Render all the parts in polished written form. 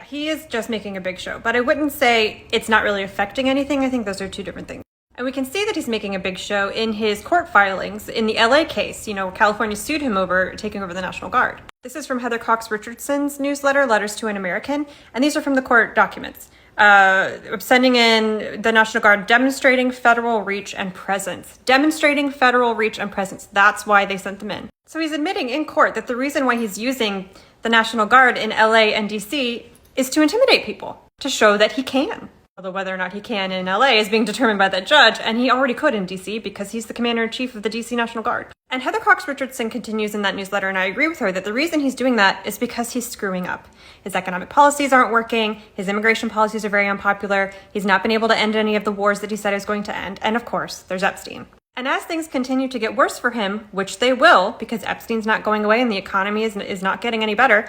He is just making a big show, but I wouldn't say it's not really affecting anything. I think those are two different things. And we can see that he's making a big show in his court filings in the LA case. California sued him over taking over the National Guard. This is from Heather Cox Richardson's newsletter, Letters to an American, and these are from the court documents. Sending in the National Guard, demonstrating federal reach and presence. Demonstrating federal reach and presence. That's why they sent them in. So he's admitting in court that the reason why he's using the National Guard in LA and DC is to intimidate people, to show that he can. Although whether or not he can in LA is being determined by that judge, and he already could in DC because he's the commander-in-chief of the DC National Guard. And Heather Cox Richardson continues in that newsletter, and I agree with her, that the reason he's doing that is because he's screwing up. His economic policies aren't working, his immigration policies are very unpopular, he's not been able to end any of the wars that he said he was going to end, and of course, there's Epstein. And as things continue to get worse for him, which they will, because Epstein's not going away and the economy is not getting any better,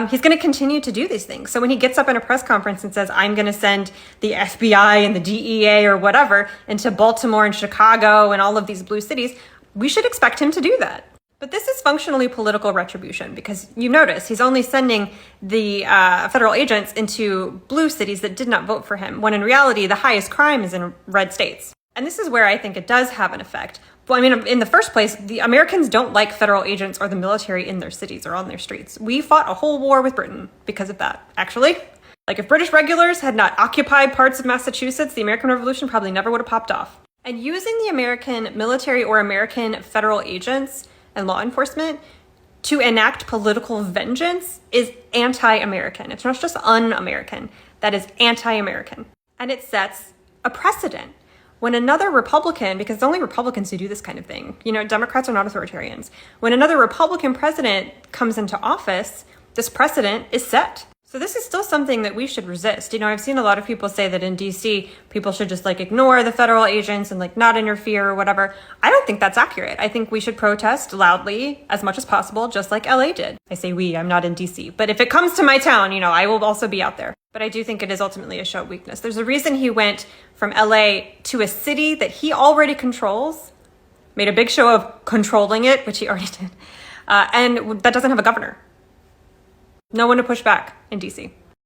he's going to continue to do these things. So when he gets up in a press conference and says, I'm going to send the FBI and the DEA or whatever into Baltimore and Chicago and all of these blue cities, we should expect him to do that. But this is functionally political retribution, because you notice he's only sending the federal agents into blue cities that did not vote for him, when in reality, the highest crime is in red states. And this is where I think it does have an effect. Well, in the first place, the Americans don't like federal agents or the military in their cities or on their streets. We fought a whole war with Britain because of that, actually. If British regulars had not occupied parts of Massachusetts, the American Revolution probably never would have popped off. And using the American military or American federal agents and law enforcement to enact political vengeance is anti-American. It's not just un-American. That is anti-American. And it sets a precedent. When another Republican, because it's only Republicans who do this kind of thing, Democrats are not authoritarians. When another Republican president comes into office, this precedent is set. So this is still something that we should resist. I've seen a lot of people say that in DC, people should just ignore the federal agents and not interfere or whatever. I don't think that's accurate. I think we should protest loudly as much as possible, just like LA did. I say we, I'm not in DC. But if it comes to my town, I will also be out there. But I do think it is ultimately a show of weakness. There's a reason he went from LA to a city that he already controls, made a big show of controlling it, which he already did, and that doesn't have a governor. No one to push back in DC.